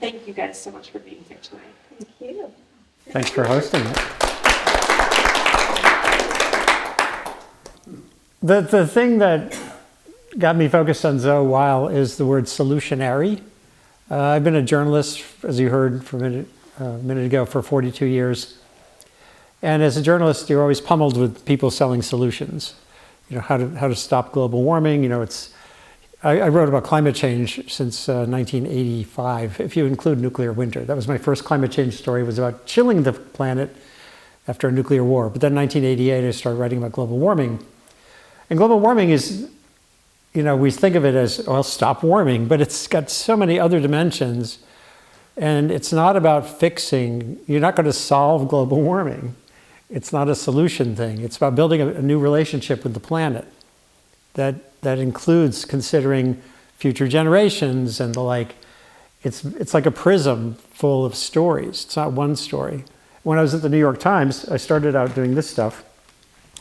Thank you guys so much for being here tonight. Thank you. Thanks for hosting it. The thing that got me focused on Zoe Weil is the word solutionary. I've been a journalist, as you heard from a minute ago, for 42 years. And as a journalist, you're always pummeled with people selling solutions. You know, how to stop global warming. You know, I wrote about climate change since 1985, if you include nuclear winter. That was my first climate change story. It was about chilling the planet after a nuclear war. But then in 1988, I started writing about global warming. And global warming is, you know, we think of it as, well, stop warming, but it's got so many other dimensions. And it's not about fixing, you're not going to solve global warming. It's not a solution thing. It's about building a new relationship with the planet that includes considering future generations and the like. It's like a prism full of stories. It's not one story. When I was at the New York Times, I started out doing this stuff.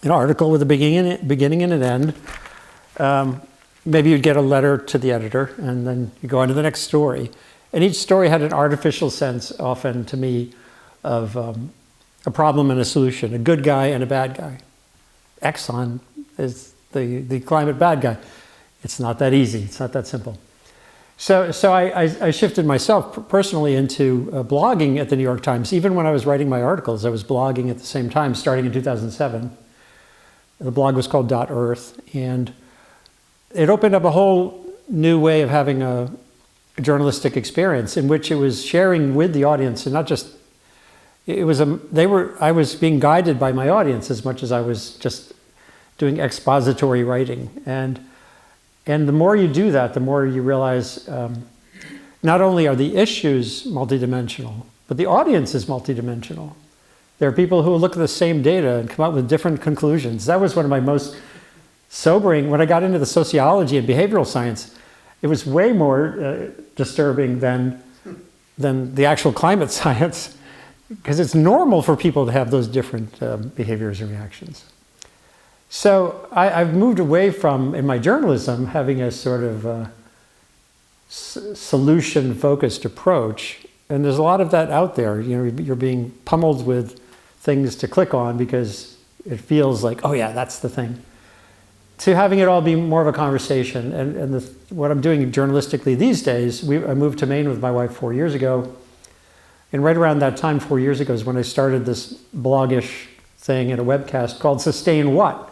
An article with a beginning and an end. Maybe you'd get a letter to the editor, and then you go on to the next story. And each story had an artificial sense, often to me, of a problem and a solution, a good guy and a bad guy. Exxon is the climate bad guy. It's not that easy. It's not that simple. So I shifted myself personally into blogging at the New York Times. Even when I was writing my articles, I was blogging at the same time, starting in 2007. The blog was called .earth, and it opened up a whole new way of having a journalistic experience in which it was sharing with the audience, and not just, I was being guided by my audience as much as I was just doing expository writing. And the more you do that, the more you realize not only are the issues multidimensional, but the audience is multidimensional. There are people who will look at the same data and come up with different conclusions. That was one of my most sobering, when I got into the sociology and behavioral science, it was way more disturbing than the actual climate science, because it's normal for people to have those different behaviors and reactions. So I've moved away from, in my journalism, having a sort of solution-focused approach, and there's a lot of that out there. You know, you're being pummeled with things to click on because it feels like, oh yeah, that's the thing. To having it all be more of a conversation. And what I'm doing journalistically these days, I moved to Maine with my wife 4 years ago. And right around that time, 4 years ago, is when I started this bloggish thing in a webcast called Sustain What?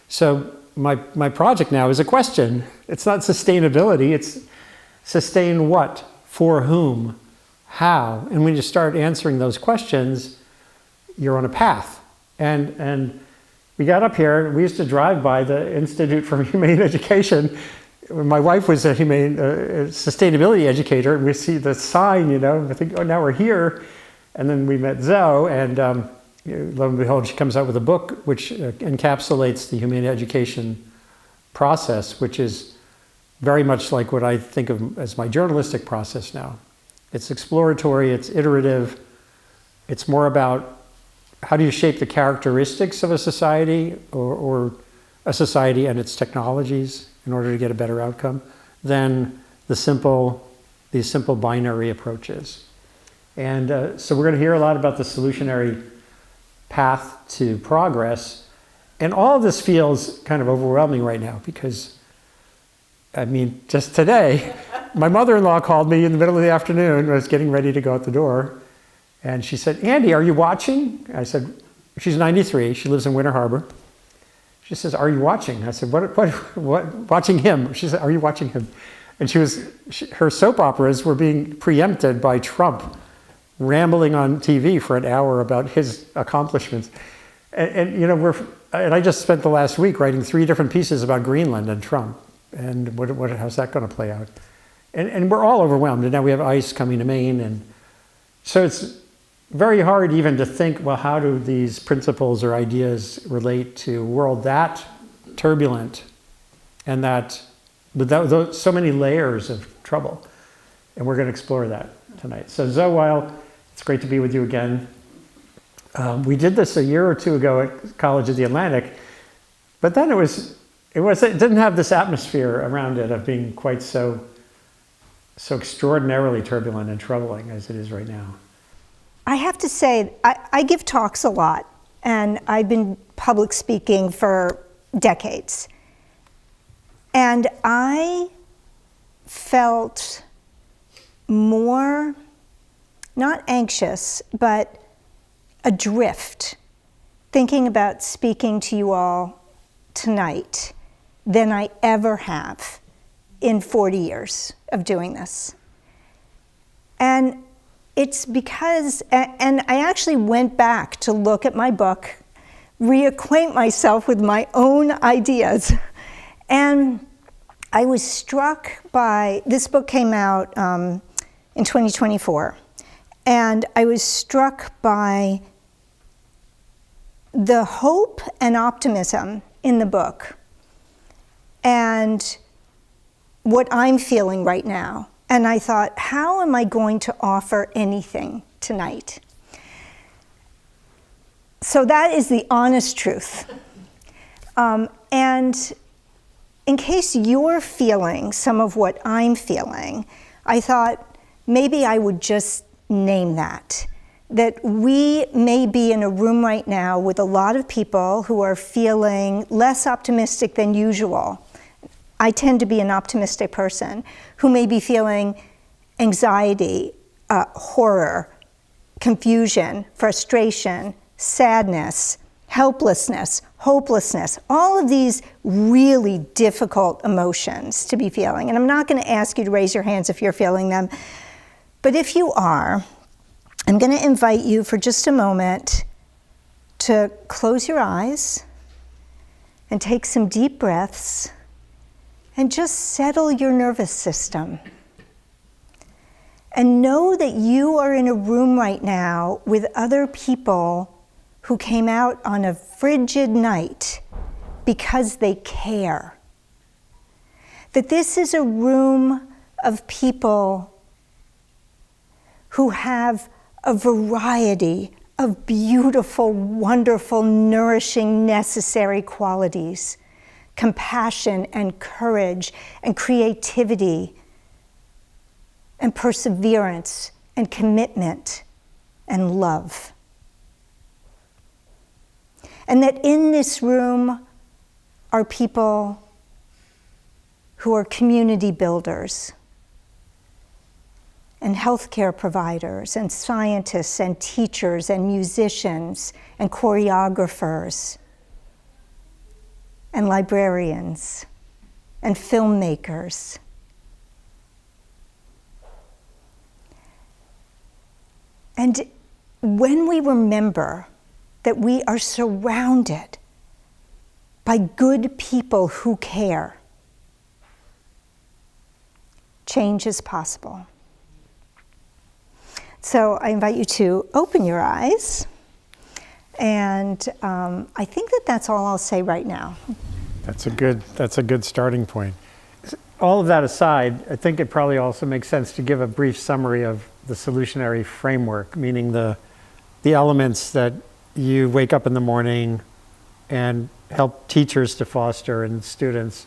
So my project now is a question. It's not sustainability, it's sustain what, for whom, how. And when you start answering those questions, you're on a path. And we got up here, we used to drive by the Institute for Humane Education. My wife was a sustainability educator, and we see the sign, you know, I think, oh, now we're here. And then we met Zoe, and lo and behold, she comes out with a book which encapsulates the humane education process, which is very much like what I think of as my journalistic process now. It's exploratory, it's iterative, it's more about how do you shape the characteristics of a society or a society and its technologies in order to get a better outcome than these simple binary approaches. And so we're going to hear a lot about the solutionary path to progress. And all of this feels kind of overwhelming right now because, I mean, just today, my mother-in-law called me in the middle of the afternoon. I was getting ready to go out the door. And she said, Andy, are you watching? I said, she's 93. She lives in Winter Harbor. She says, are you watching? I said, what? Watching him. She said, are you watching him? And her soap operas were being preempted by Trump rambling on TV for an hour about his accomplishments. And you know, I just spent the last week writing 3 different pieces about Greenland and Trump. And how's that going to play out? And we're all overwhelmed. And now we have ice coming to Maine. And so it's very hard even to think, well, how do these principles or ideas relate to a world that turbulent and that with so many layers of trouble? And we're going to explore that tonight. So Zoe Weil, it's great to be with you again. We did this a year or two ago at College of the Atlantic, but then it didn't have this atmosphere around it of being quite so so extraordinarily turbulent and troubling as it is right now? I have to say, I give talks a lot, and I've been public speaking for decades. And I felt more, not anxious, but adrift, thinking about speaking to you all tonight than I ever have in 40 years of doing this. And it's because, and I actually went back to look at my book, reacquaint myself with my own ideas. And I was struck by, this book came out in 2024, and I was struck by the hope and optimism in the book and what I'm feeling right now. And I thought, how am I going to offer anything tonight? So that is the honest truth. And in case you're feeling some of what I'm feeling, I thought maybe I would just name that we may be in a room right now with a lot of people who are feeling less optimistic than usual. I tend to be an optimistic person, who may be feeling anxiety, horror, confusion, frustration, sadness, helplessness, hopelessness, all of these really difficult emotions to be feeling. And I'm not going to ask you to raise your hands if you're feeling them, but if you are, I'm going to invite you for just a moment to close your eyes and take some deep breaths and just settle your nervous system. And know that you are in a room right now with other people who came out on a frigid night because they care. That this is a room of people who have a variety of beautiful, wonderful, nourishing, necessary qualities. Compassion and courage and creativity and perseverance and commitment and love. And that in this room are people who are community builders and healthcare providers and scientists and teachers and musicians and choreographers and librarians and filmmakers. And when we remember that we are surrounded by good people who care, change is possible. So I invite you to open your eyes. And I think that that's all I'll say right now. That's a good starting point. All of that aside, I think it probably also makes sense to give a brief summary of the Solutionary Framework, meaning the elements that you wake up in the morning and help teachers to foster in students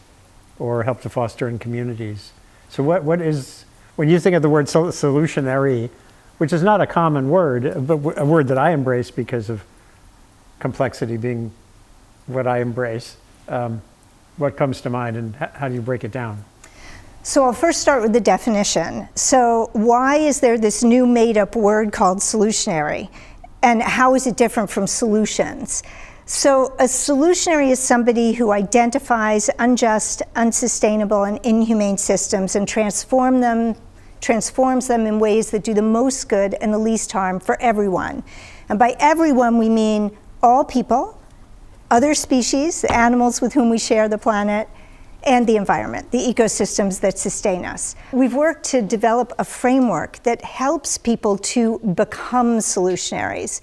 or help to foster in communities. So what is, when you think of the word solutionary, which is not a common word, but a word that I embrace because of complexity being what I embrace, what comes to mind and how do you break it down? So I'll first start with the definition. So why is there this new made-up word called solutionary? And how is it different from solutions? So a solutionary is somebody who identifies unjust, unsustainable, and inhumane systems and transforms them in ways that do the most good and the least harm for everyone. And by everyone, we mean all people, other species, the animals with whom we share the planet, and the environment, the ecosystems that sustain us. We've worked to develop a framework that helps people to become solutionaries.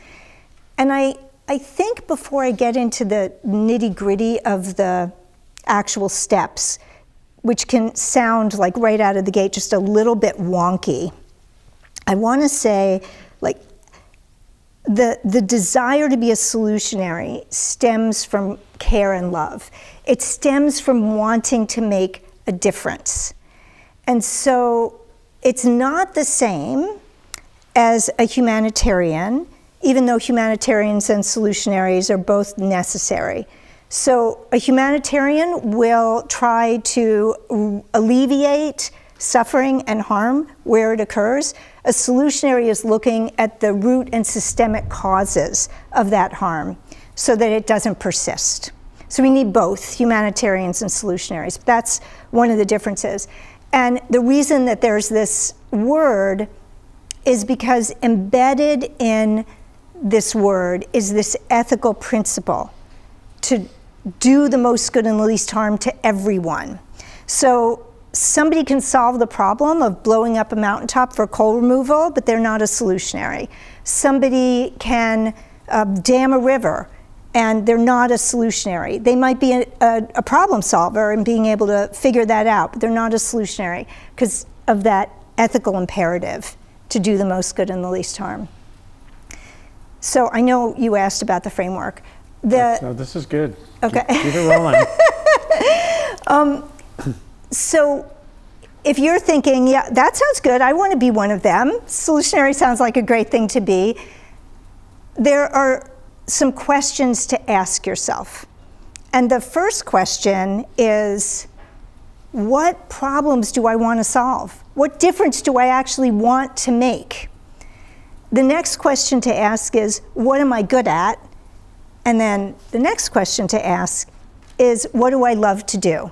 And I think before I get into the nitty-gritty of the actual steps, which can sound like right out of the gate just a little bit wonky, I want to say, like, the desire to be a solutionary stems from care and love. It stems from wanting to make a difference. And so It's not the same as a humanitarian, even though humanitarians and solutionaries are both necessary. So a humanitarian will try to alleviate suffering and harm where it occurs. A solutionary is looking at the root and systemic causes of that harm so that it doesn't persist. So we need both humanitarians and solutionaries. That's one of the differences. And the reason that there's this word is because embedded in this word is this ethical principle to do the most good and the least harm to everyone. So somebody can solve the problem of blowing up a mountaintop for coal removal, but they're not a solutionary. Somebody can dam a river, and they're not a solutionary. They might be a problem solver and being able to figure that out, but they're not a solutionary because of that ethical imperative to do the most good and the least harm. So I know you asked about the framework. No, this is good. Okay. Keep it rolling. So if you're thinking, yeah, that sounds good, I want to be one of them, solutionary sounds like a great thing to be, there are some questions to ask yourself. And the first question is, what problems do I want to solve? What difference do I actually want to make? The next question to ask is, what am I good at? And then the next question to ask is, what do I love to do?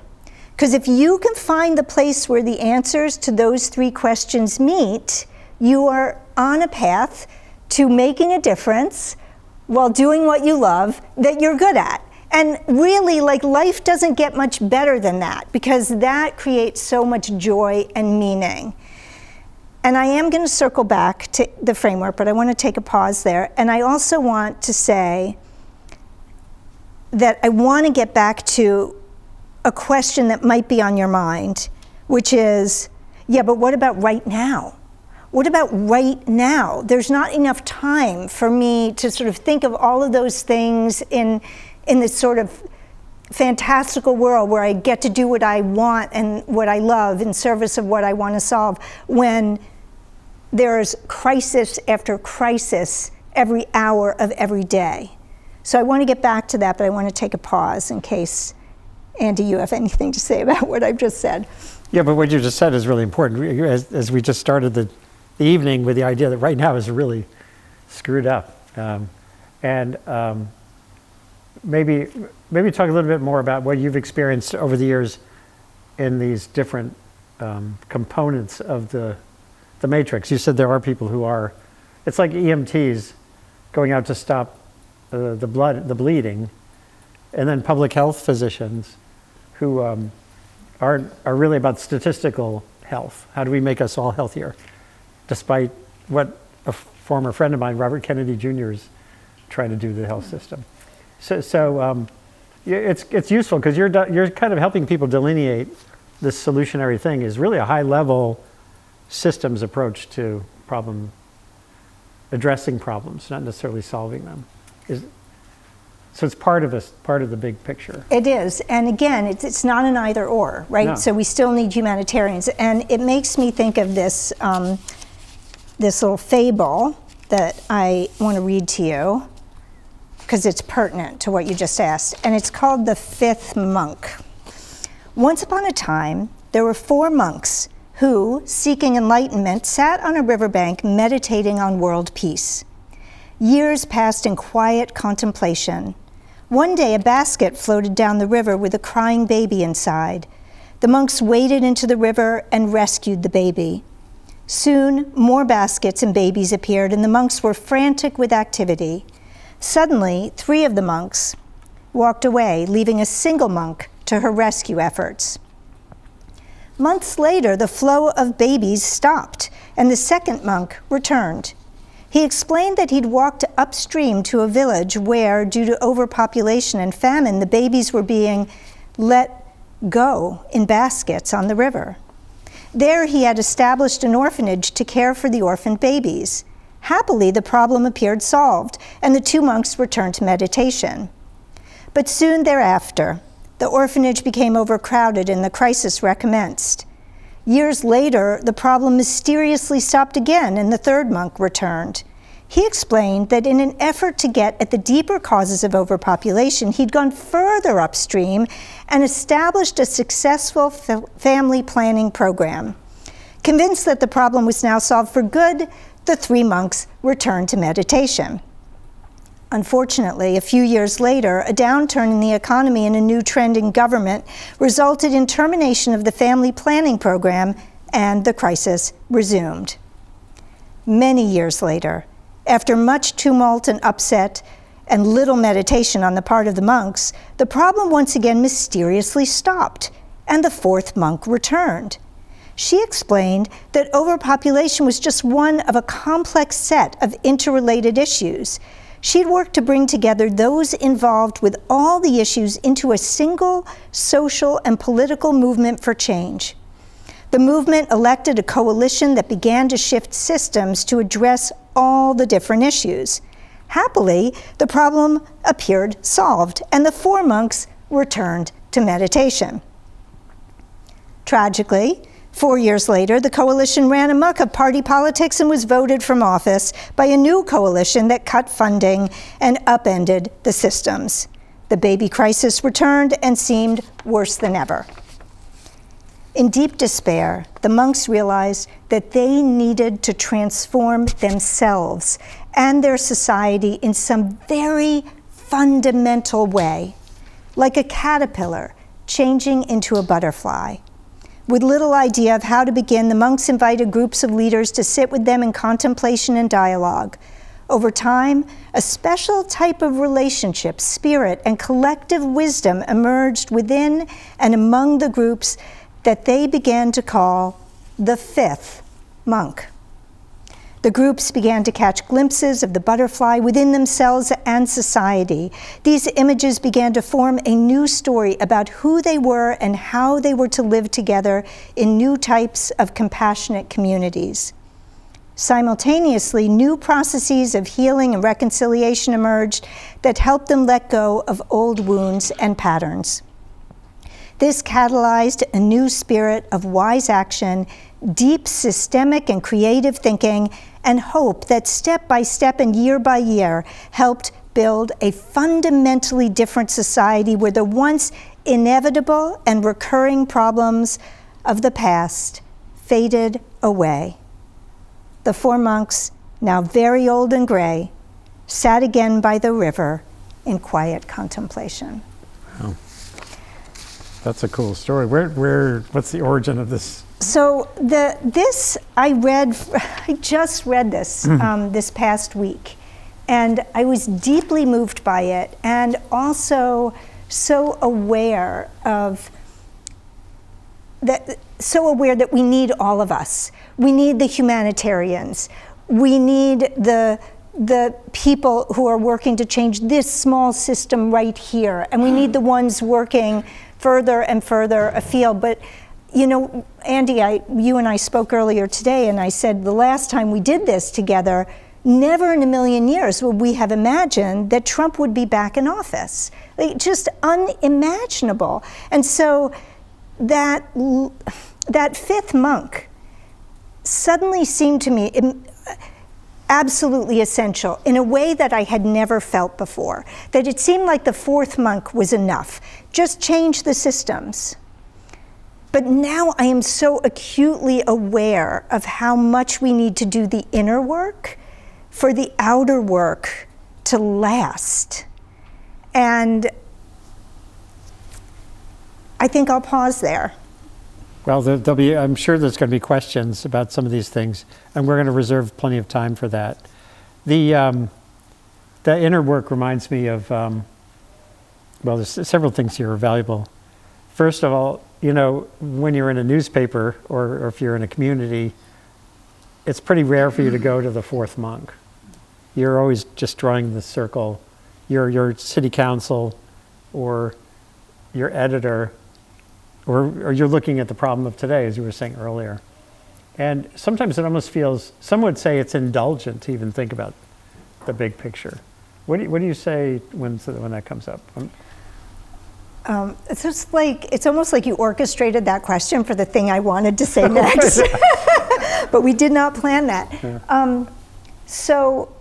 Because if you can find the place where the answers to those three questions meet, you are on a path to making a difference while doing what you love that you're good at. And really, like, life doesn't get much better than that, because that creates so much joy and meaning. And I am going to circle back to the framework, but I want to take a pause there. And I also want to say that I want to get back to a question that might be on your mind, which is, yeah, but what about right now? What about right now? There's not enough time for me to sort of think of all of those things in this sort of fantastical world where I get to do what I want and what I love in service of what I want to solve, when there's crisis after crisis every hour of every day. So I want to get back to that, but I want to take a pause in case, Andy, you have anything to say about what I've just said. Yeah, but what you just said is really important. As we just started the evening with the idea that right now is really screwed up. Maybe talk a little bit more about what you've experienced over the years in these different components of the matrix. You said there are people who are, it's like EMTs going out to stop the bleeding, and then public health physicians who are really about statistical health. How do we make us all healthier? Despite what a former friend of mine, Robert Kennedy Jr., is trying to do to the health system. So it's useful because you're kind of helping people delineate this solutionary thing is really a high-level systems approach to addressing problems, not necessarily solving them. So it's part of the big picture. It is, and again, it's not an either or, right? No. So we still need humanitarians, and it makes me think of this this little fable that I want to read to you because it's pertinent to what you just asked, and it's called The Fifth Monk. Once upon a time, there were 4 monks who, seeking enlightenment, sat on a riverbank meditating on world peace. Years passed in quiet contemplation. One day, a basket floated down the river with a crying baby inside. The monks waded into the river and rescued the baby. Soon, more baskets and babies appeared, and the monks were frantic with activity. Suddenly, 3 of the monks walked away, leaving a single monk to her rescue efforts. Months later, the flow of babies stopped, and the second monk returned. He explained that he'd walked upstream to a village where, due to overpopulation and famine, the babies were being let go in baskets on the river. There he had established an orphanage to care for the orphaned babies. Happily, the problem appeared solved, and the 2 monks returned to meditation. But soon thereafter, the orphanage became overcrowded and the crisis recommenced. Years later, the problem mysteriously stopped again and the third monk returned. He explained that in an effort to get at the deeper causes of overpopulation, he'd gone further upstream and established a successful family planning program. Convinced that the problem was now solved for good, the 3 monks returned to meditation. Unfortunately, a few years later, a downturn in the economy and a new trend in government resulted in termination of the family planning program, and the crisis resumed. Many years later, after much tumult and upset and little meditation on the part of the monks, the problem once again mysteriously stopped, and the 4th monk returned. She explained that overpopulation was just one of a complex set of interrelated issues. She'd worked to bring together those involved with all the issues into a single social and political movement for change. The movement elected a coalition that began to shift systems to address all the different issues. Happily, the problem appeared solved, and the 4 monks returned to meditation. Tragically, 4 years later, the coalition ran amok of party politics and was voted from office by a new coalition that cut funding and upended the systems. The baby crisis returned and seemed worse than ever. In deep despair, the monks realized that they needed to transform themselves and their society in some very fundamental way, like a caterpillar changing into a butterfly. With little idea of how to begin, the monks invited groups of leaders to sit with them in contemplation and dialogue. Over time, a special type of relationship, spirit, and collective wisdom emerged within and among the groups that they began to call the 5th monk. The groups began to catch glimpses of the butterfly within themselves and society. These images began to form a new story about who they were and how they were to live together in new types of compassionate communities. Simultaneously, new processes of healing and reconciliation emerged that helped them let go of old wounds and patterns. This catalyzed a new spirit of wise action, deep systemic and creative thinking, and hope that step by step and year by year helped build a fundamentally different society where the once inevitable and recurring problems of the past faded away. The 4 monks, now very old and gray, sat again by the river in quiet contemplation. Wow. That's a cool story. What's the origin of this? So I just read this this past week, and I was deeply moved by it, and also so aware that we need all of us. We need the humanitarians. We need the people who are working to change this small system right here, and we need the ones working further and further afield. But you know, Andy, you and I spoke earlier today, and I said the last time we did this together, never in a million years would we have imagined that Trump would be back in office. Like, just unimaginable. And so that 5th monk suddenly seemed to me absolutely essential in a way that I had never felt before. That it seemed like the 4th monk was enough. Just change the systems. But now I am so acutely aware of how much we need to do the inner work for the outer work to last. And I think I'll pause there. Well, I'm sure there's going to be questions about some of these things, and we're going to reserve plenty of time for that. The inner work reminds me of, there's several things here are valuable. First of all, you know, when you're in a newspaper or if you're in a community, it's pretty rare for you to go to the 4th monk. You're always just drawing the circle. Your city council or your editor, or you're looking at the problem of today, as you were saying earlier. And sometimes it almost feels, some would say it's indulgent to even think about the big picture. What do you say when that comes up? It's almost like you orchestrated that question for the thing I wanted to say next. But we did not plan that. Yeah. So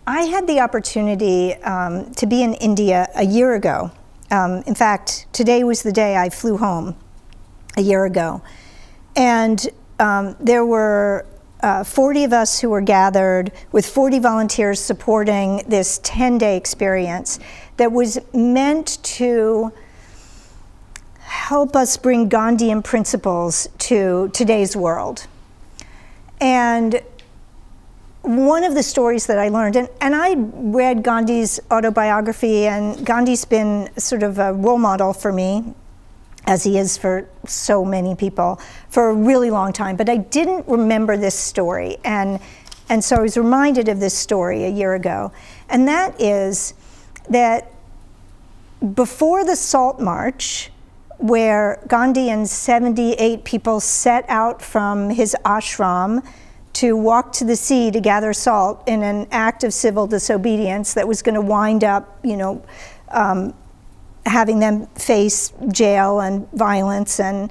I had the opportunity to be in India a year ago. In fact, today was the day I flew home a year ago. And there were 40 of us who were gathered with 40 volunteers supporting this 10-day experience that was meant to help us bring Gandhian principles to today's world. And one of the stories that I learned, and I read Gandhi's autobiography, and Gandhi's been sort of a role model for me, as he is for so many people, for a really long time, but I didn't remember this story. And so I was reminded of this story a year ago. And that is that before the Salt March, where Gandhi and 78 people set out from his ashram to walk to the sea to gather salt in an act of civil disobedience that was going to wind up, having them face jail and violence and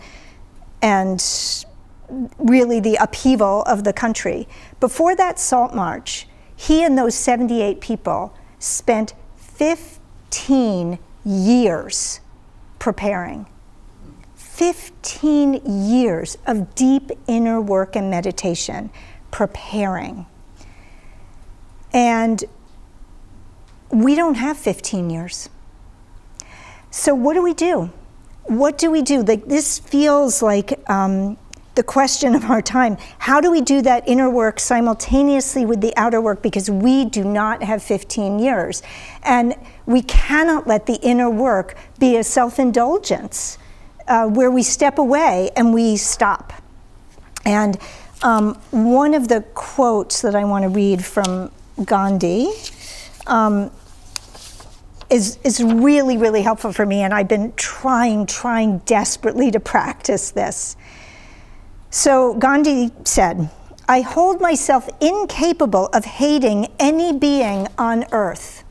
really the upheaval of the country. Before that Salt March, he and those 78 people spent 15 years preparing. 15 years of deep inner work and meditation, preparing. And we don't have 15 years. So what do we do? What do we do? This feels like the question of our time. How do we do that inner work simultaneously with the outer work? Because we do not have 15 years. And we cannot let the inner work be a self-indulgence where we step away and we stop. And one of the quotes that I want to read from Gandhi is really, really helpful for me, and I've been trying desperately to practice this. So Gandhi said, "I hold myself incapable of hating any being on earth.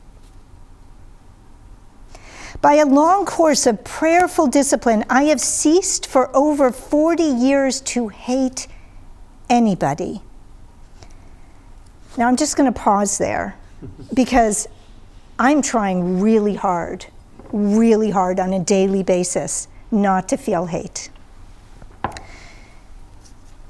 By a long course of prayerful discipline, I have ceased for over 40 years to hate anybody." Now I'm just going to pause there because I'm trying really hard on a daily basis not to feel hate.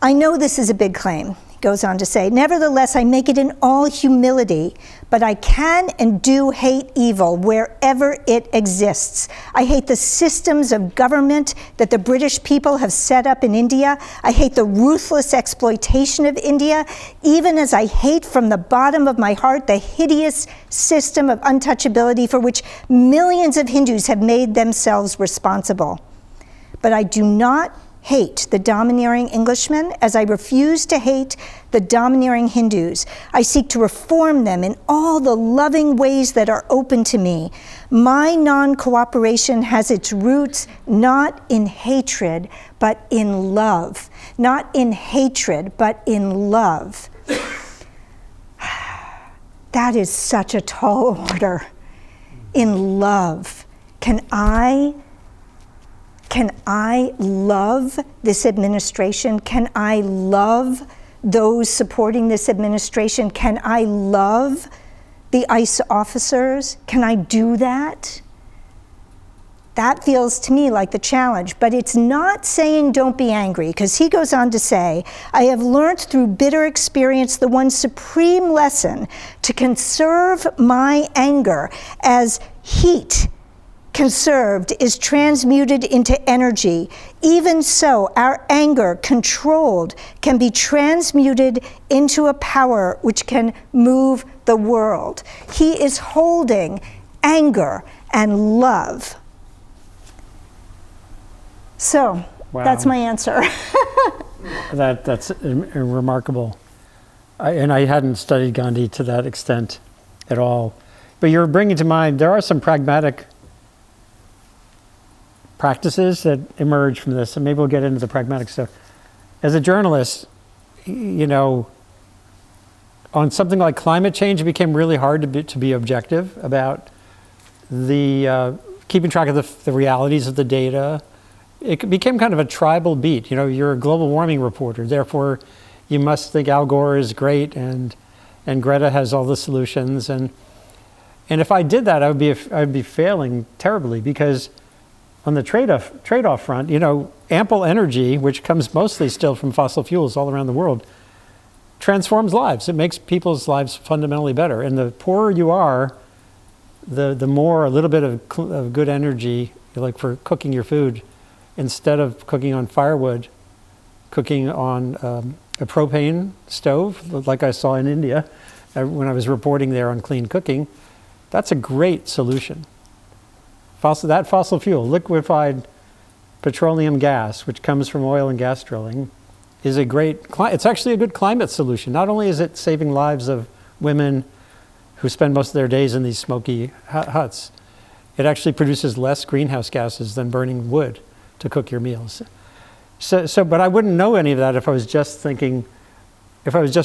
I know this is a big claim, he goes on to say. Nevertheless, I make it in all humility, but I can and do hate evil wherever it exists. I hate the systems of government that the British people have set up in India. I hate the ruthless exploitation of India, even as I hate from the bottom of my heart the hideous system of untouchability for which millions of Hindus have made themselves responsible. But I do not hate the domineering Englishmen as I refuse to hate the domineering Hindus. I seek to reform them in all the loving ways that are open to me. My non-cooperation has its roots not in hatred, but in love. Not in hatred, but in love. That is such a tall order. In love. Can I love this administration? Can I love those supporting this administration? Can I love the ICE officers? Can I do that? That feels to me like the challenge, but it's not saying don't be angry, because he goes on to say, I have learned through bitter experience the one supreme lesson to conserve my anger as heat conserved is transmuted into energy. Even so, our anger, controlled, can be transmuted into a power which can move the world. He is holding anger and love. So, Wow. That's my answer. That's remarkable. And I hadn't studied Gandhi to that extent at all. But you're bringing to mind, there are some pragmatic practices that emerge from this, and maybe we'll get into the pragmatic stuff. As a journalist, on something like climate change, it became really hard to be objective about the keeping track of the realities of the data. It became kind of a tribal beat. You know, you're a global warming reporter, therefore you must think Al Gore is great and Greta has all the solutions. And if I did that, I'd be failing terribly, because on the trade-off front, you know, ample energy, which comes mostly still from fossil fuels all around the world, transforms lives. It makes people's lives fundamentally better. And the poorer you are, the more a little bit of good energy, like for cooking your food, instead of cooking on firewood, cooking on a propane stove, like I saw in India when I was reporting there on clean cooking. That's a great solution. Fossil fuel, liquefied petroleum gas, which comes from oil and gas drilling, is it's actually a good climate solution. Not only is it saving lives of women who spend most of their days in these smoky huts, it actually produces less greenhouse gases than burning wood to cook your meals. But I wouldn't know any of that if I was just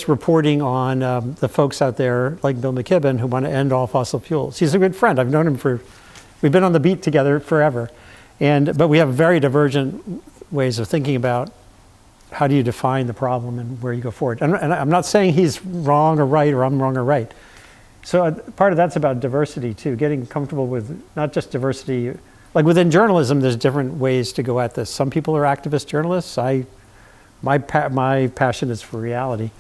reporting on the folks out there like Bill McKibben who want to end all fossil fuels. He's a good friend. I've known him we've been on the beat together forever. But we have very divergent ways of thinking about how do you define the problem and where you go forward. And I'm not saying he's wrong or right, or I'm wrong or right. So part of that's about diversity too, getting comfortable with not just diversity. Like within journalism, there's different ways to go at this. Some people are activist journalists. My passion is for reality.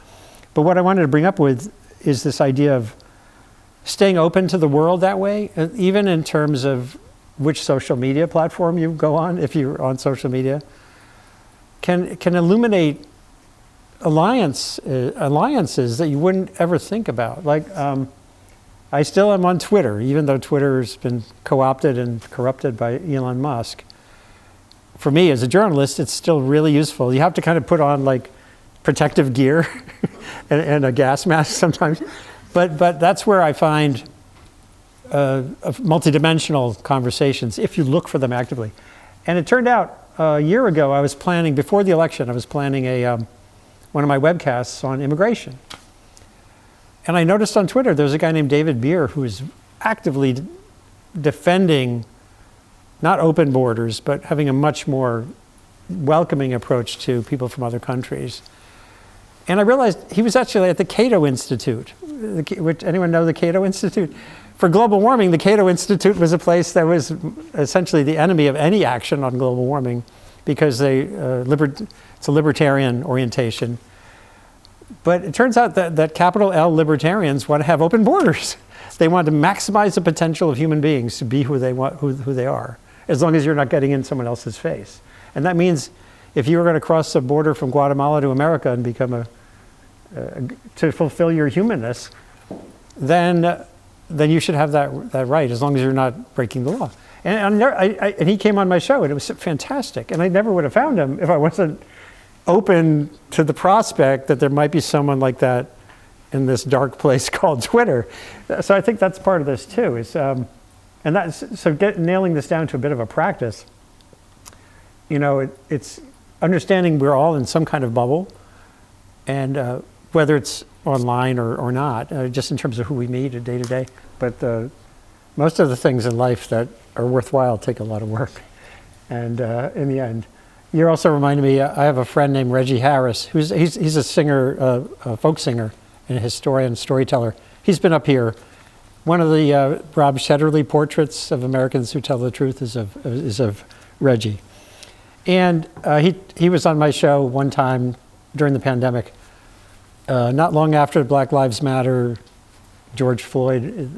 But what I wanted to bring up with is this idea of staying open to the world that way, even in terms of which social media platform you go on, if you're on social media, can illuminate alliances that you wouldn't ever think about. Like, I still am on Twitter, even though Twitter's been co-opted and corrupted by Elon Musk. For me, as a journalist, it's still really useful. You have to kind of put on like protective gear and a gas mask sometimes. But that's where I find multidimensional conversations, if you look for them actively. And it turned out a year ago, I was planning, before the election, I was planning one of my webcasts on immigration. And I noticed on Twitter, there's a guy named David Beer who is actively defending not open borders, but having a much more welcoming approach to people from other countries. And I realized he was actually at the Cato Institute. Anyone know the Cato Institute? For global warming, the Cato Institute was a place that was essentially the enemy of any action on global warming, because it's a libertarian orientation. But it turns out that capital L libertarians want to have open borders. They want to maximize the potential of human beings to be who they want, who they are, as long as you're not getting in someone else's face. And that means if you were going to cross the border from Guatemala to America and become to fulfill your humanness, then you should have that right, as long as you're not breaking the law. And he came on my show, and it was fantastic. And I never would have found him if I wasn't open to the prospect that there might be someone like that in this dark place called Twitter. So I think that's part of this too. Nailing this down to a bit of a practice. You know, it's understanding we're all in some kind of bubble, and whether it's online or not, just in terms of who we meet day to day. But most of the things in life that are worthwhile take a lot of work. And in the end, you're also reminding me, I have a friend named Reggie Harris, he's a singer, a folk singer, and a historian, storyteller. He's been up here. One of the Rob Shetterly portraits of Americans who tell the truth is of Reggie. And he was on my show one time during the pandemic, not long after Black Lives Matter, George Floyd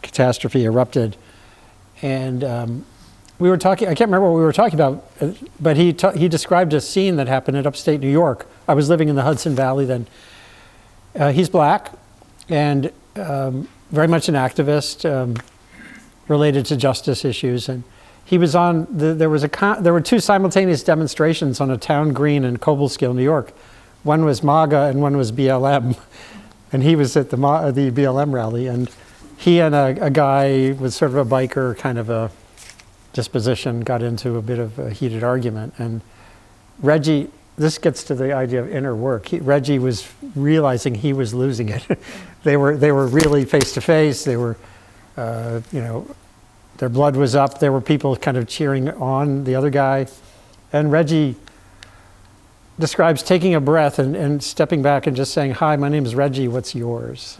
catastrophe erupted. And we were talking, I can't remember what we were talking about, but he described a scene that happened in upstate New York. I was living in the Hudson Valley then. He's black and very much an activist related to justice issues. And he was on, there were two simultaneous demonstrations on a town green in Cobleskill, New York. One was MAGA and one was BLM. And he was at the BLM rally. And he and a guy with sort of a biker kind of a disposition got into a bit of a heated argument. And Reggie, this gets to the idea of inner work. Reggie was realizing he was losing it. They were really face to face. They were, their blood was up. There were people kind of cheering on the other guy. And Reggie describes taking a breath and stepping back and just saying, "Hi, my name is Reggie, what's yours?"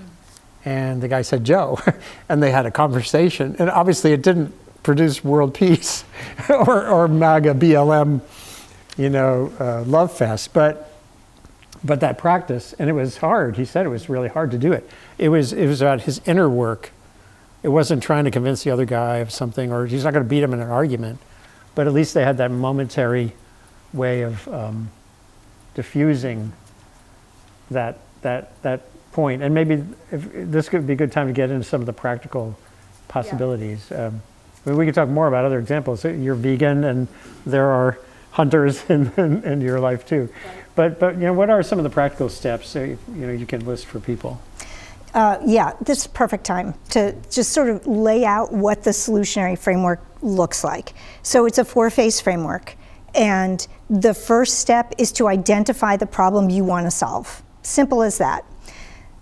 And the guy said, "Joe." And they had a conversation. And obviously it didn't produce world peace or MAGA BLM, love fest. But that practice, and it was hard. He said it was really hard to do it. It was about his inner work. It wasn't trying to convince the other guy of something, or he's not going to beat him in an argument. But at least they had that momentary way of diffusing that point. And maybe this could be a good time to get into some of the practical possibilities. Yeah. We could talk more about other examples. You're vegan, and there are hunters in your life too. Right. But what are some of the practical steps you can list for people? This is a perfect time to just sort of lay out what the solutionary framework looks like. So it's a 4-phase framework, and the first step is to identify the problem you want to solve. Simple as that.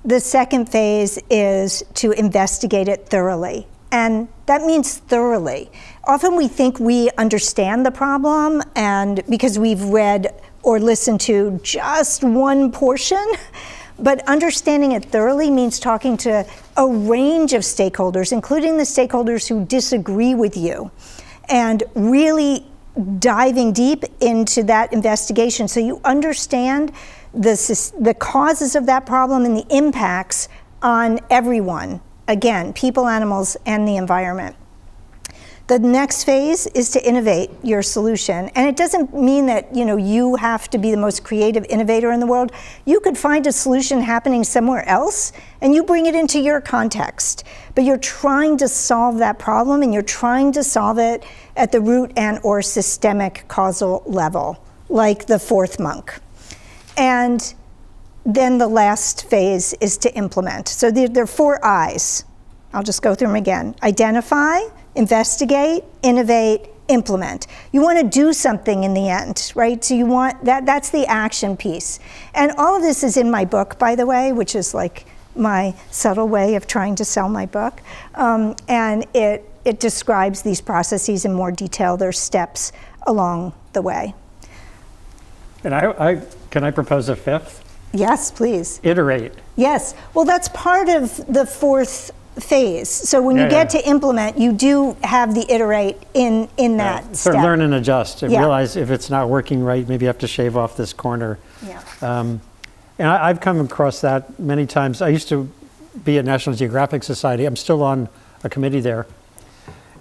The second phase is to investigate it thoroughly, and that means thoroughly. Often we think we understand the problem, and because we've read or listened to just one portion. But understanding it thoroughly means talking to a range of stakeholders, including the stakeholders who disagree with you, and really diving deep into that investigation so you understand the causes of that problem and the impacts on everyone. Again, people, animals, and the environment. The next phase is to innovate your solution. And it doesn't mean that you have to be the most creative innovator in the world. You could find a solution happening somewhere else and you bring it into your context. But you're trying to solve that problem, and you're trying to solve it at the root and or systemic causal level, like the fourth monk. And then the last phase is to implement. So there are 4 I's. I'll just go through them again. Identify, investigate, innovate, implement. You want to do something in the end, right? So you want that's the action piece. And all of this is in my book, by the way, which is like my subtle way of trying to sell my book. And it describes these processes in more detail. There's steps along the way. And can I propose a 5th? Yes, please. Iterate. Yes. Well, that's part of the 4th phase. So when you get to implement, you do have the iterate in that step. So learn and adjust. And realize if it's not working right, maybe you have to shave off this corner. Yeah. And I've come across that many times. I used to be at National Geographic Society. I'm still on a committee there.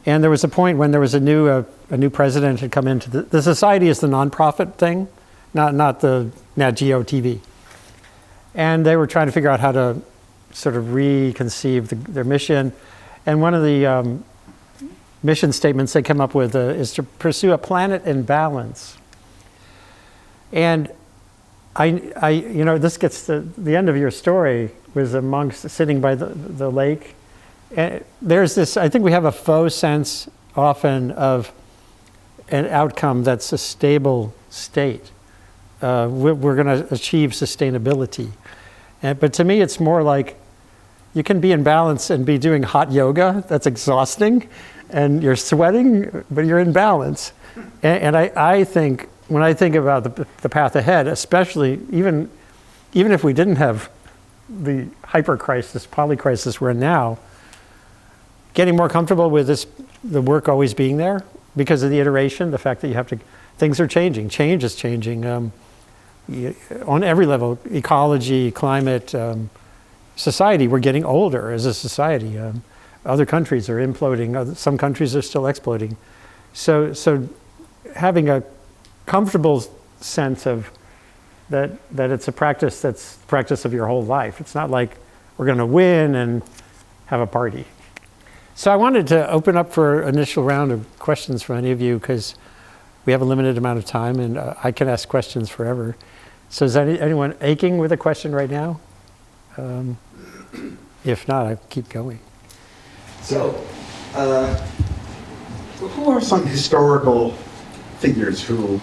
And there was a point when there was a new president had come into the society is the nonprofit thing, not the Nat Geo TV. And they were trying to figure out how to sort of reconceive their mission. And one of the mission statements they came up with is to pursue a planet in balance. And this gets to the end of your story was a monk sitting by the lake. And there's this, I think we have a faux sense often of an outcome that's a stable state. We're going to achieve sustainability. But to me, it's more like you can be in balance and be doing hot yoga. That's exhausting. And you're sweating, but you're in balance. And I think, when I think about the path ahead, especially even if we didn't have the hyper-crisis, poly-crisis we're in now, getting more comfortable with the work always being there because of the iteration, the fact that things are changing. Change is changing on every level, ecology, climate, society. We're getting older as a society. Other countries are imploding. Some countries are still exploding. So having a comfortable sense of that it's a practice that's the practice of your whole life. It's not like we're going to win and have a party. So I wanted to open up for an initial round of questions from any of you because we have a limited amount of time and I can ask questions forever. So is anyone aching with a question right now? If not, I keep going. So, who are some historical figures who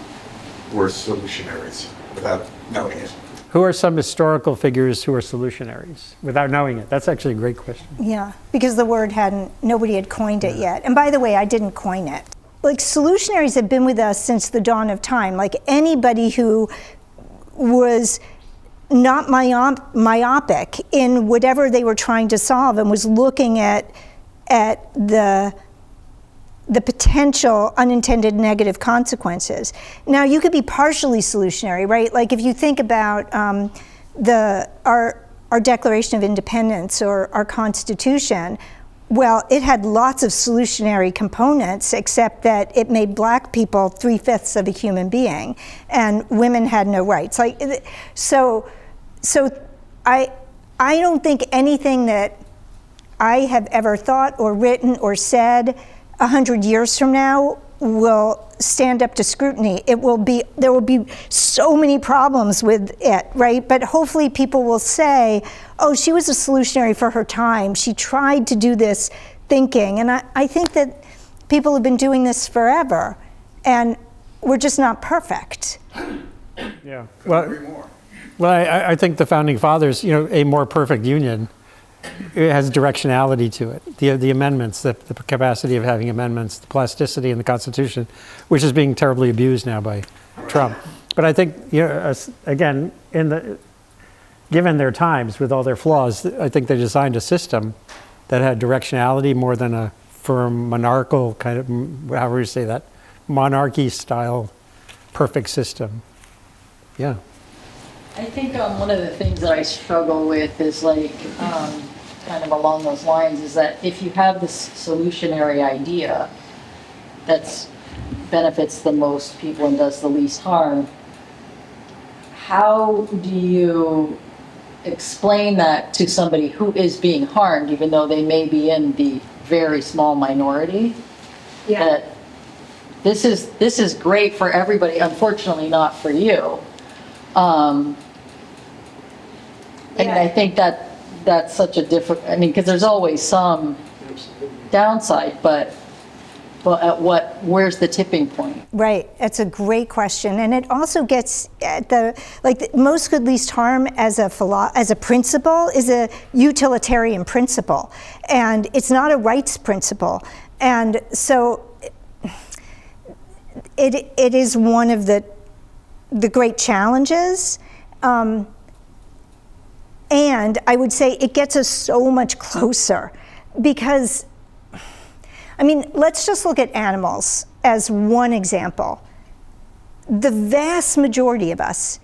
were solutionaries without knowing it? Who are some historical figures who are solutionaries without knowing it? That's actually a great question. Yeah, because the word nobody had coined it yet. And by the way, I didn't coin it. Like, solutionaries have been with us since the dawn of time. Like, anybody who was not myopic in whatever they were trying to solve and was looking at the potential unintended negative consequences. Now, you could be partially solutionary, right? Like, if you think about our Declaration of Independence or our Constitution, well, it had lots of solutionary components, except that it made black people 3/5 of a human being, and women had no rights. Like, so I don't think anything that I have ever thought or written or said 100 years from now will stand up to scrutiny. There will be so many problems with it, right? But hopefully people will say, oh, she was a solutionary for her time. She tried to do this thinking. And I think that people have been doing this forever, and we're just not perfect. Yeah. Well, I think the founding fathers, a more perfect union, it has directionality to it. The amendments, the capacity of having amendments, the plasticity in the Constitution, which is being terribly abused now by Trump. But I think, again, given their times with all their flaws, I think they designed a system that had directionality more than a firm monarchical kind of, however you say that, monarchy-style perfect system. Yeah. I think one of the things that I struggle with is like, kind of along those lines, is that if you have this solutionary idea that benefits the most people and does the least harm, how do you explain that to somebody who is being harmed, even though they may be in the very small minority? Yeah. That this is great for everybody, unfortunately not for you. And I think that's such a different, because there's always some downside, but where's the tipping point? Right, that's a great question. And it also gets at the most good least harm as a principle is a utilitarian principle. And it's not a rights principle. And so it is one of the great challenges. And I would say it gets us so much closer because, let's just look at animals as one example. The vast majority of us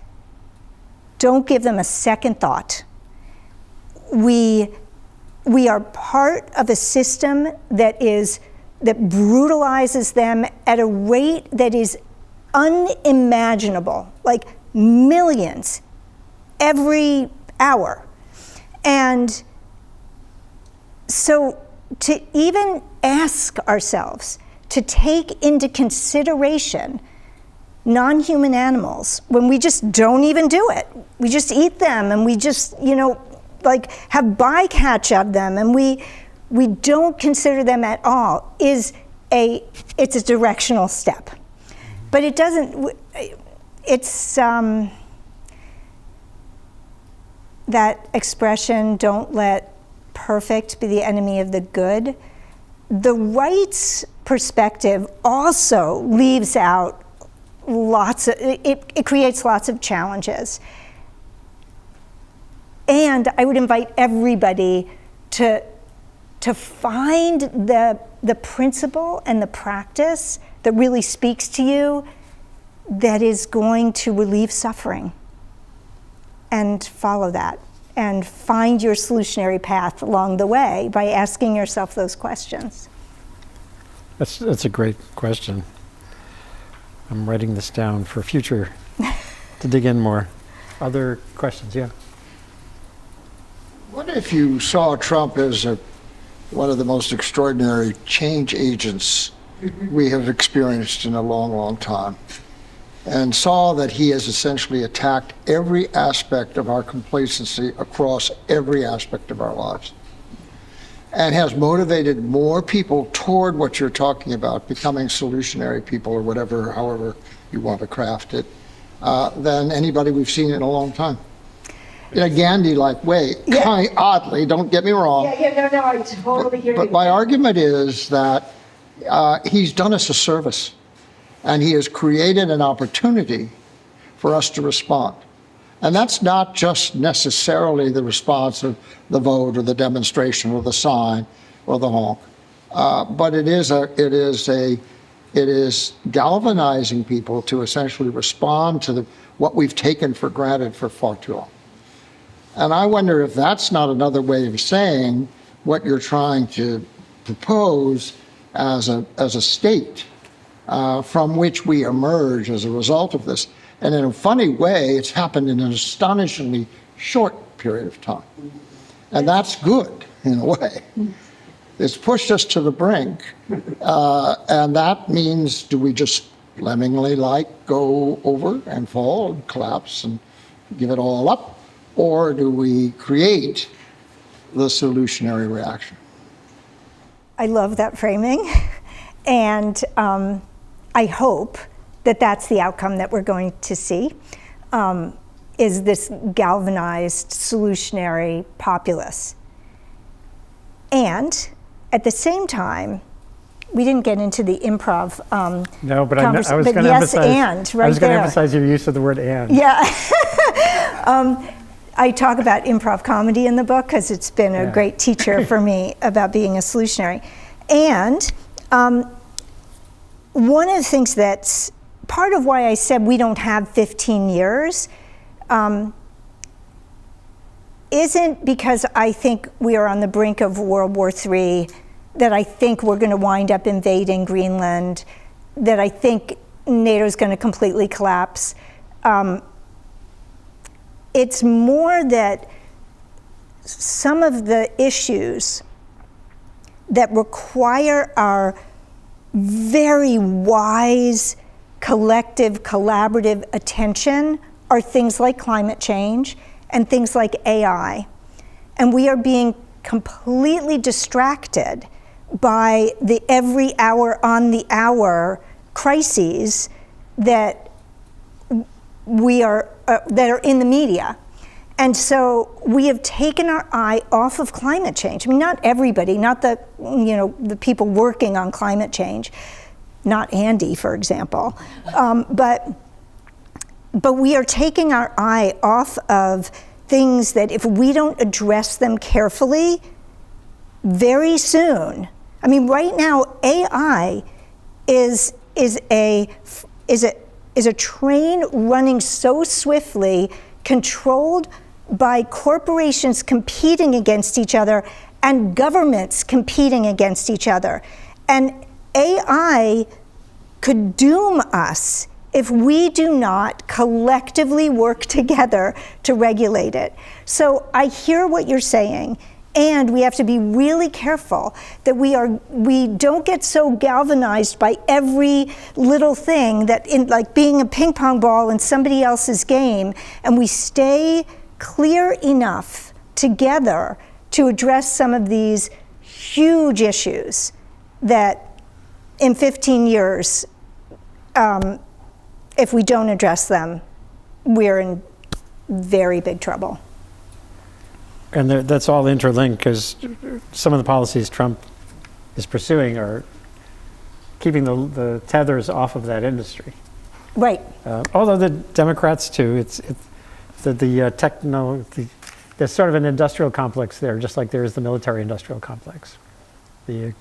don't give them a second thought. We are part of a system that brutalizes them at a rate that is unimaginable, like millions every hour. And so to even ask ourselves to take into consideration non-human animals when we just don't even do it, we just eat them and we just have bycatch of them and we don't consider them at all, it's a directional step. But it doesn't, it's that expression, don't let perfect be the enemy of the good. The rights perspective also leaves out it creates lots of challenges. And I would invite everybody to find the principle and the practice that really speaks to you, that is going to relieve suffering, and follow that and find your solutionary path along the way by asking yourself those questions. That's a great question. I'm writing this down for future to dig in more. Other questions? Yeah. What if you saw Trump as one of the most extraordinary change agents we have experienced in a long, long time, and saw that he has essentially attacked every aspect of our complacency across every aspect of our lives, and has motivated more people toward what you're talking about, becoming solutionary people or however you want to craft it, than anybody we've seen in a long time? in a Gandhi-like way, kind oddly, don't get me wrong. no, I totally hear But my argument is that he's done us a service, and he has created an opportunity for us to respond. And that's not just necessarily the response of the vote or the demonstration or the sign or the honk, but it is galvanizing people to essentially respond to what we've taken for granted for far too long. And I wonder if that's not another way of saying what you're trying to propose as a state from which we emerge as a result of this. And in a funny way, it's happened in an astonishingly short period of time. And that's good, in a way. It's pushed us to the brink. And that means, do we just lemmingly go over and fall and collapse and give it all up? Or do we create the solutionary reaction? I love that framing. And I hope that that's the outcome that we're going to see, is this galvanized solutionary populace. And at the same time, we didn't get into the improv No, but I was going to yes, emphasize. and right I was going to there. emphasize your use of the word "and." Yeah. I talk about improv comedy in the book because it's been a great teacher for me about being a solutionary. And one of the things that's part of why I said we don't have 15 years isn't because I think we are on the brink of World War III, that I think we're going to wind up invading Greenland, that I think NATO's going to completely collapse. It's more that some of the issues that require our very wise, collective, collaborative attention are things like climate change and things like AI. And we are being completely distracted by the every hour on the hour crises that that are in the media. And so we have taken our eye off of climate change. I mean, not everybody, not the people working on climate change, not Andy, for example, but we are taking our eye off of things that if we don't address them carefully, very soon. I mean, right now, AI is a train running so swiftly, controlled by corporations competing against each other and governments competing against each other. And AI could doom us if we do not collectively work together to regulate it. So I hear what you're saying, and we have to be really careful that we don't get so galvanized by every little thing that like being a ping pong ball in somebody else's game, and we stay clear enough together to address some of these huge issues that in 15 years, if we don't address them, we're in very big trouble. And that's all interlinked, because some of the policies Trump is pursuing are keeping the tethers off of that industry. Right. Although the Democrats too, there's sort of an industrial complex there, just like there is the military industrial complex. The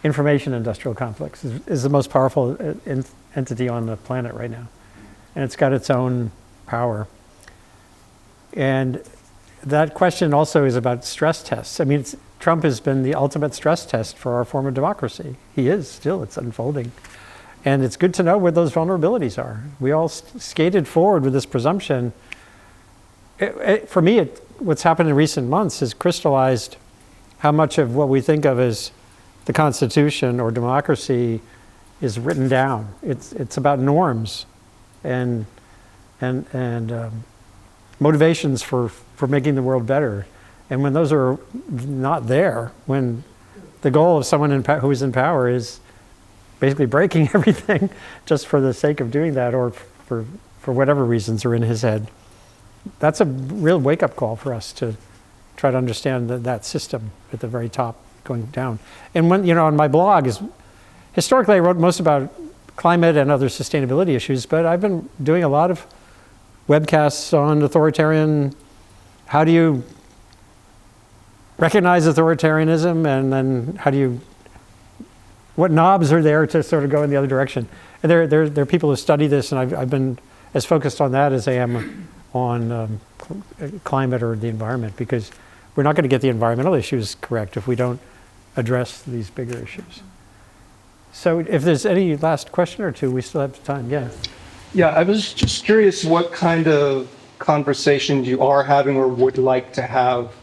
information industrial complex is the most powerful entity on the planet right now. And it's got its own power. And that question also is about stress tests. I mean, Trump has been the ultimate stress test for our form of democracy. He is still, it's unfolding. And it's good to know where those vulnerabilities are. We all skated forward with this presumption. For me, what's happened in recent months has crystallized how much of what we think of as the Constitution or democracy is written down. It's about norms and motivations for making the world better. And when those are not there, when the goal of someone who is in power is basically breaking everything just for the sake of doing that, or for whatever reasons are in his head, that's a real wake-up call for us to try to understand that system at the very top going down. And when, on my blog historically I wrote most about climate and other sustainability issues, but I've been doing a lot of webcasts on authoritarian, how do you recognize authoritarianism, and then what knobs are there to sort of go in the other direction. And there are people who study this, and I've been as focused on that as I am on climate or the environment, because we're not going to get the environmental issues correct if we don't address these bigger issues. So if there's any last question or two, we still have time. Yeah. Yeah, I was just curious what kind of conversations you are having or would like to have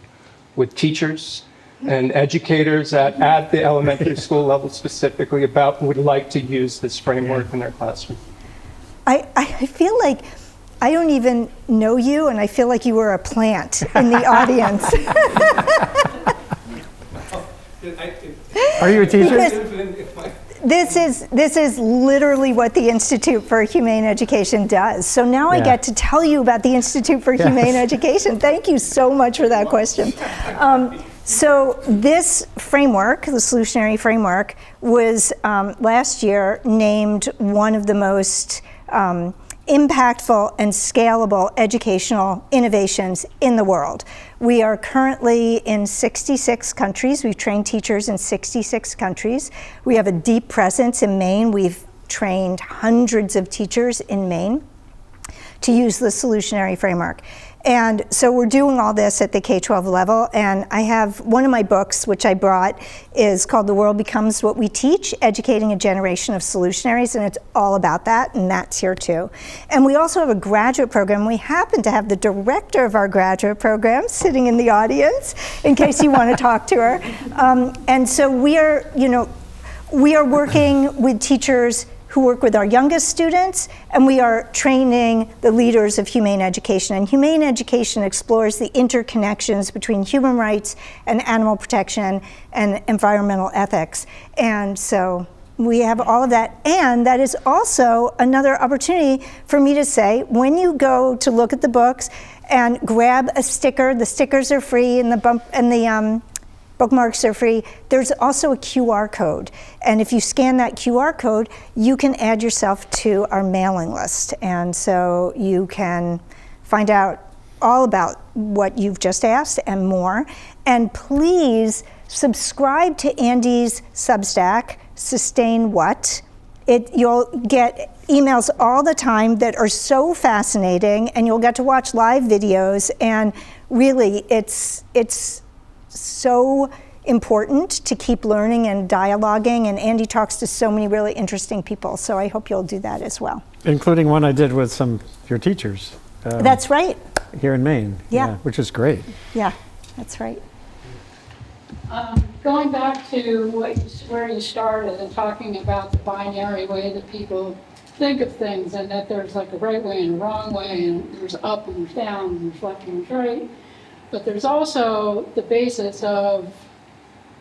with teachers and educators at the elementary school level specifically about who would like to use this framework in their classroom. I feel like I don't even know you, and I feel like you were a plant in the audience. Are you a teacher? This is literally what the Institute for Humane Education does. So now I get to tell you about the Institute for Humane Education. Thank you so much for that question. So this framework, the Solutionary Framework, was last year named one of the most impactful and scalable educational innovations in the world. We are currently in 66 countries. We've trained teachers in 66 countries. We have a deep presence in Maine. We've trained hundreds of teachers in Maine to use the Solutionary Framework. And so we're doing all this at the K-12 level, and I have one of my books, which I brought, is called The World Becomes What We Teach, Educating a Generation of Solutionaries, and it's all about that, and that's here too. And we also have a graduate program. We happen to have the director of our graduate program sitting in the audience, in case you want to talk to her. And so we are working with teachers who work with our youngest students, and we are training the leaders of humane education. And humane education explores the interconnections between human rights and animal protection and environmental ethics. And so we have all of that. And that is also another opportunity for me to say, when you go to look at the books and grab a sticker, the stickers are free and the bookmarks are free. There's also a QR code. And if you scan that QR code, you can add yourself to our mailing list. And so you can find out all about what you've just asked and more. And please subscribe to Andy's Substack, Sustain What. You'll get emails all the time that are so fascinating, and you'll get to watch live videos. And really, it's so important to keep learning and dialoguing, and Andy talks to so many really interesting people, so I hope you'll do that as well. Including one I did with some of your teachers. That's right. Here in Maine. Yeah. Which is great. Yeah, that's right. Going back to where you started and talking about the binary way that people think of things, and that there's like a right way and a wrong way, and there's up and there's down, and there's left and there's right. But there's also the basis of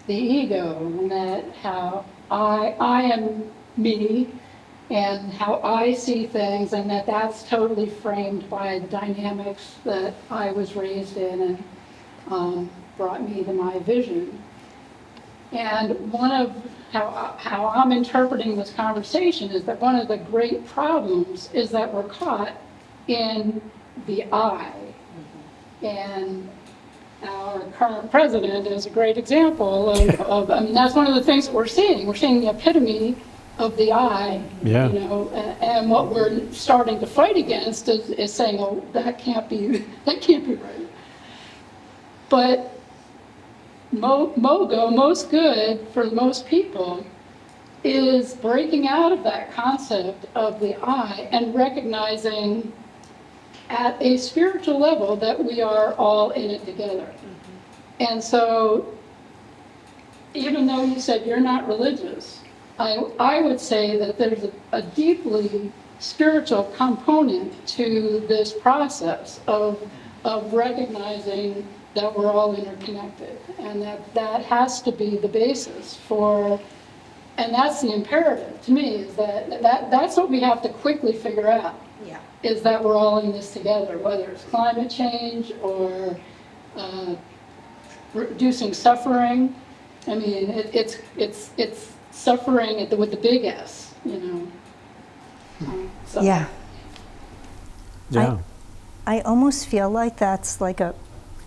the ego, and that how I am me, and how I see things, and that's totally framed by the dynamics that I was raised in and brought me to my vision. And one of how I'm interpreting this conversation is that one of the great problems is that we're caught in the I. And our current president is a great example of I mean, that's one of the things that we're seeing. We're seeing the epitome of the I, Yeah. And what we're starting to fight against is saying, oh, that can't be right. But MOGO, most good for most people, is breaking out of that concept of the I and recognizing at a spiritual level that we are all in it together. And so, even though you said you're not religious, I would say that there's a deeply spiritual component to this process of recognizing that we're all interconnected, and that has to be the basis for, and that's the imperative to me, is that's what we have to quickly figure out. Yeah. is that we're all in this together, whether it's climate change or reducing suffering. I mean, it's suffering with the big S, you know. So. Yeah. Yeah. I almost feel like that's like a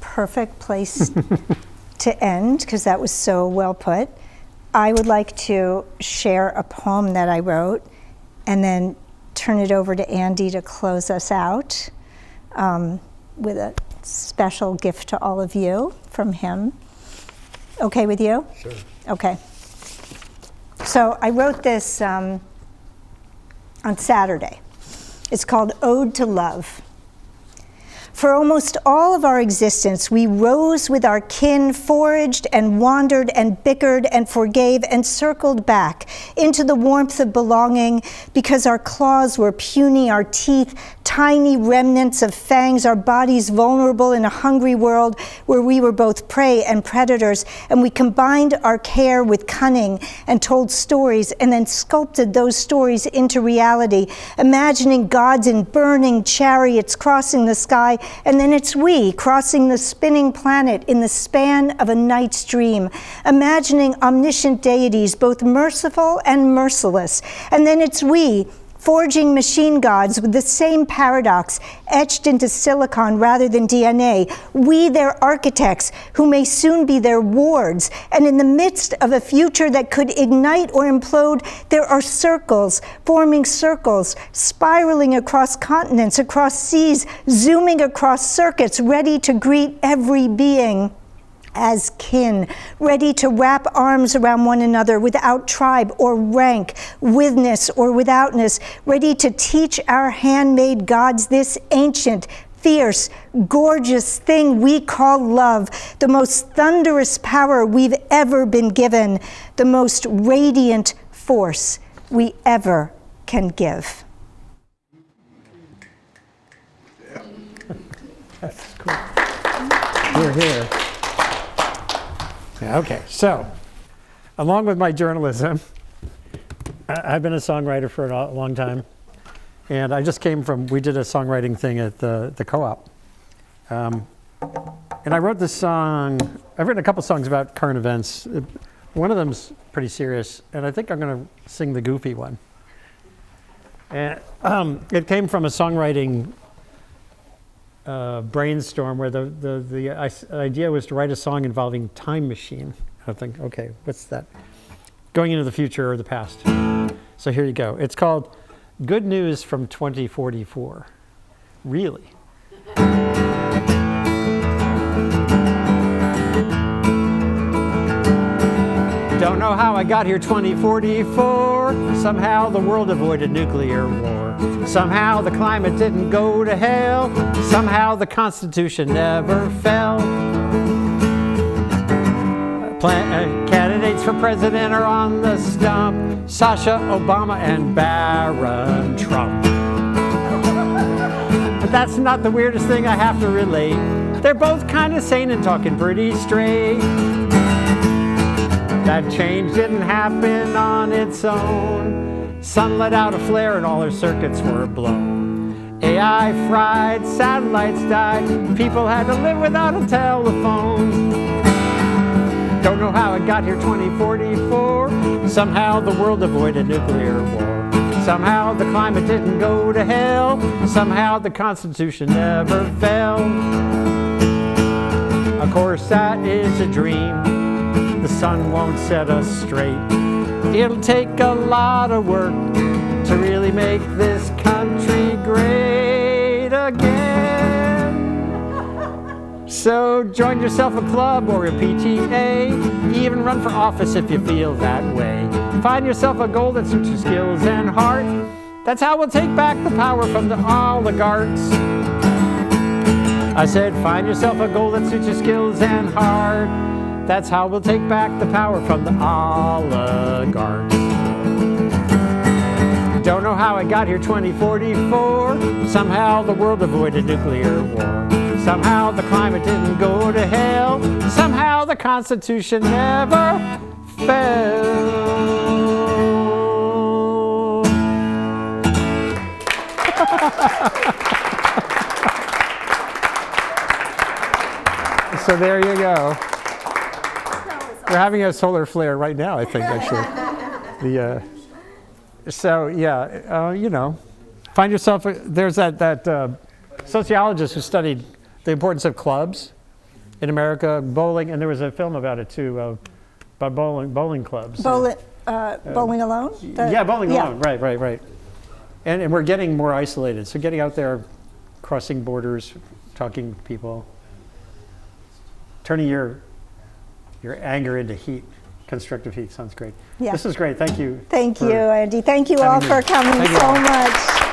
perfect place to end, because that was so well put. I would like to share a poem that I wrote and then turn it over to Andy to close us out with a special gift to all of you from him. Okay with you? Sure. Okay. So I wrote this on Saturday. It's called Ode to Love. For almost all of our existence, we rose with our kin, foraged and wandered and bickered and forgave and circled back into the warmth of belonging because our claws were puny, our teeth tiny remnants of fangs, our bodies vulnerable in a hungry world where we were both prey and predators, and we combined our care with cunning and told stories and then sculpted those stories into reality, imagining gods in burning chariots crossing the sky, and then it's we crossing the spinning planet in the span of a night's dream, imagining omniscient deities, both merciful and merciless, and then it's we forging machine gods with the same paradox etched into silicon rather than DNA. We, their architects, who may soon be their wards. And in the midst of a future that could ignite or implode, there are circles, forming circles, spiraling across continents, across seas, zooming across circuits, ready to greet every being as kin, ready to wrap arms around one another without tribe or rank, withness or withoutness, ready to teach our handmade gods this ancient, fierce, gorgeous thing we call love, the most thunderous power we've ever been given, the most radiant force we ever can give. That's cool. We're here. Yeah, okay, so along with my journalism, I've been a songwriter for a long time, and I just came from, we did a songwriting thing at the co-op. And I wrote this song, I've written a couple songs about current events. One of them's pretty serious, and I think I'm gonna sing the goofy one. And it came from a songwriting brainstorm where the idea was to write a song involving time machine. I think, okay, what's that? Going into the future or the past. So here you go. It's called Good News from 2044. Really? Don't know how I got here 2044. Somehow the world avoided nuclear war. Somehow the climate didn't go to hell. Somehow the Constitution never fell. Candidates for president are on the stump. Sasha Obama and Barron Trump. But that's not the weirdest thing I have to relate. They're both kind of sane and talking pretty straight. That change didn't happen on its own. Sun let out a flare and all her circuits were blown. AI fried, satellites died, people had to live without a telephone. Don't know how it got here 2044. Somehow the world avoided nuclear war. Somehow the climate didn't go to hell. Somehow the Constitution never fell. Of course that is a dream. The sun won't set us straight. It'll take a lot of work to really make this country great again. So join yourself a club or a PTA. Even run for office if you feel that way. Find yourself a goal that suits your skills and heart. That's how we'll take back the power from the oligarchs. I said find yourself a goal that suits your skills and heart. That's how we'll take back the power from the oligarchs. Don't know how it got here 2044. Somehow the world avoided nuclear war. Somehow the climate didn't go to hell. Somehow the Constitution never fell. So there you go. We're having a solar flare right now, I think, actually. So yeah, you know, find yourself. There's that sociologist who studied the importance of clubs in America, bowling, and there was a film about it too, about bowling clubs. Bowling alone? Bowling alone. Right. And we're getting more isolated. So getting out there, crossing borders, talking to people, turning your anger into heat. Constructive heat sounds great. Yeah. This is great. Thank you. Thank you, Andy. Thank you all having me. for coming Thank you so all. much.